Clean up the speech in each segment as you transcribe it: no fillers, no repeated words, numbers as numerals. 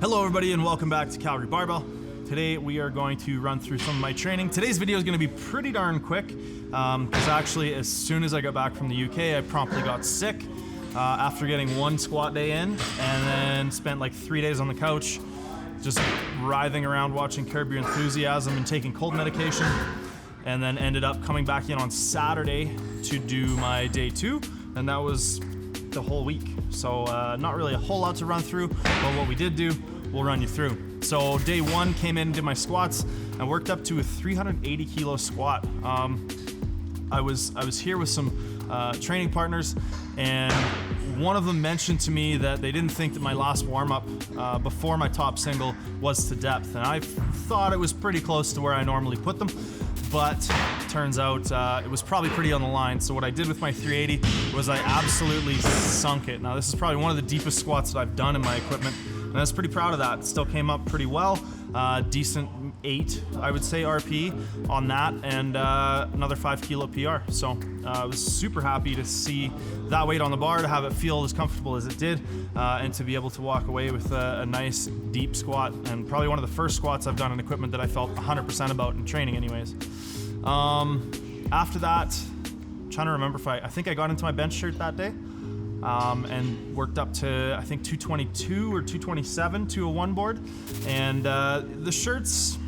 Hello everybody and welcome back to Calgary Barbell. Today we are going to run through some of my training. Today's video is going to be pretty darn quick because actually as soon as I got back from the UK I promptly got sick after getting one squat day in and then spent like 3 days on the couch just writhing around watching Curb Your Enthusiasm and taking cold medication, and then ended up coming back in on Saturday to do my day 2, and that was the whole week. So not really a whole lot to run through, but what we did do, we'll run you through. So day 1 came in and did my squats. I worked up to a 380 kilo squat. I was here with some training partners, and one of them mentioned to me that they didn't think that my last warm-up before my top single was to depth, and I thought it was pretty close to where I normally put them, but turns out it was probably pretty on the line. So what I did with my 380 was I absolutely sunk it. Now this is probably one of the deepest squats that I've done in my equipment, and I was pretty proud of that. It still came up pretty well, decent 8, I would say, RP on that, and another 5 kilo PR. So I was super happy to see that weight on the bar, to have it feel as comfortable as it did, and to be able to walk away with a nice deep squat, and probably one of the first squats I've done in equipment that I felt 100% about in training anyways. After that, I'm trying to remember if I think I got into my bench shirt that day, and worked up to, I think, 222 or 227 to a 1 board. And the shirt's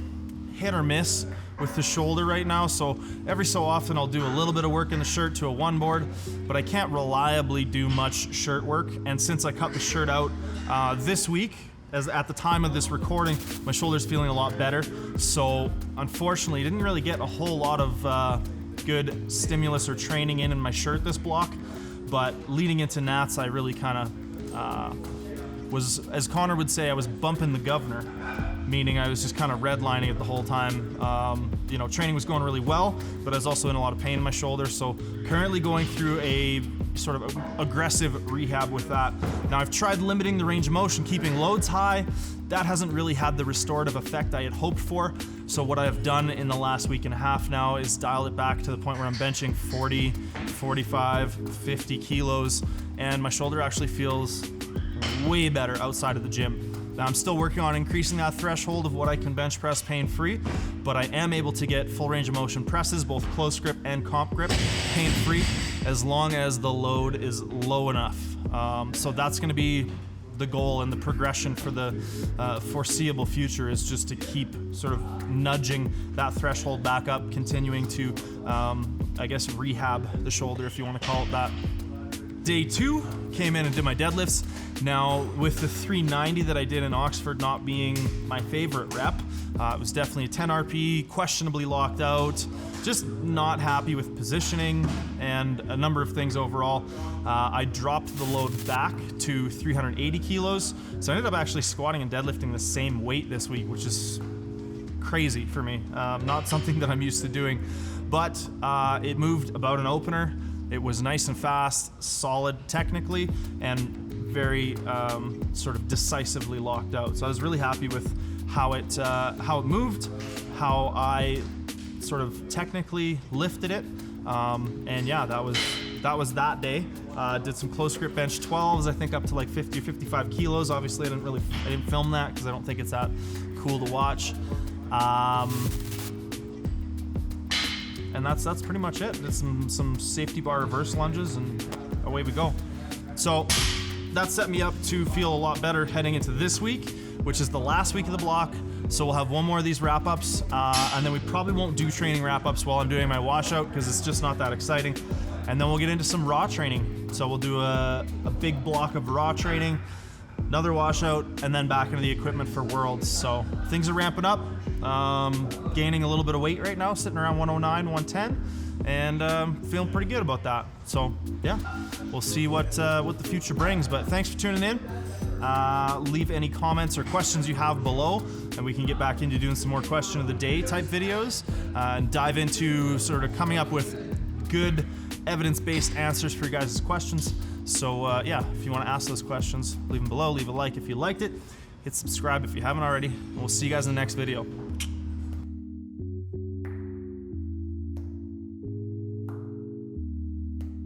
hit or miss with the shoulder right now, so every so often I'll do a little bit of work in the shirt to a 1 board, but I can't reliably do much shirt work. And since I cut the shirt out this week, as at the time of this recording, my shoulder's feeling a lot better. So unfortunately, didn't really get a whole lot of good stimulus or training in my shirt this block. But leading into Nats, I really kind of was, as Connor would say, I was bumping the governor, meaning I was just kind of redlining it the whole time. You know, training was going really well, but I was also in a lot of pain in my shoulder. So currently going through a sort of aggressive rehab with that. Now I've tried limiting the range of motion, keeping loads high. That hasn't really had the restorative effect I had hoped for. So what I've done in the last week and a half now is dial it back to the point where I'm benching 40, 45, 50 kilos, and my shoulder actually feels way better outside of the gym. Now I'm still working on increasing that threshold of what I can bench press pain-free, but I am able to get full range of motion presses, both close grip and comp grip, pain-free, as long as the load is low enough. So that's gonna be the goal, and the progression for the foreseeable future is just to keep sort of nudging that threshold back up, continuing to, I guess, rehab the shoulder, if you wanna call it that. Day 2, came in and did my deadlifts. Now, with the 390 that I did in Oxford not being my favorite rep, it was definitely a 10 RP, questionably locked out, just not happy with positioning and a number of things overall. I dropped the load back to 380 kilos, so I ended up actually squatting and deadlifting the same weight this week, which is crazy for me. Not something that I'm used to doing, but it moved about an opener. It was nice and fast, solid technically, and very sort of decisively locked out. So I was really happy with how it moved, how I sort of technically lifted it, and yeah, that was that day. Did some close grip bench 12s, I think up to like 50 or 55 kilos. Obviously, I didn't film that because I don't think it's that cool to watch. And that's pretty much it. Did some safety bar reverse lunges, and away we go. So that set me up to feel a lot better heading into this week, which is the last week of the block. So we'll have one more of these wrap-ups, and then we probably won't do training wrap-ups while I'm doing my washout because it's just not that exciting. And then we'll get into some raw training. So we'll do a big block of raw training, another washout, and then back into the equipment for Worlds. So things are ramping up. Gaining a little bit of weight right now, sitting around 109, 110, and feeling pretty good about that. So yeah, we'll see what the future brings. But thanks for tuning in. Leave any comments or questions you have below, and we can get back into doing some more question of the day type videos, and dive into sort of coming up with good evidence-based answers for your guys' questions. So yeah, if you want to ask those questions, leave them below. Leave a like if you liked it. Hit subscribe if you haven't already. And we'll see you guys in the next video.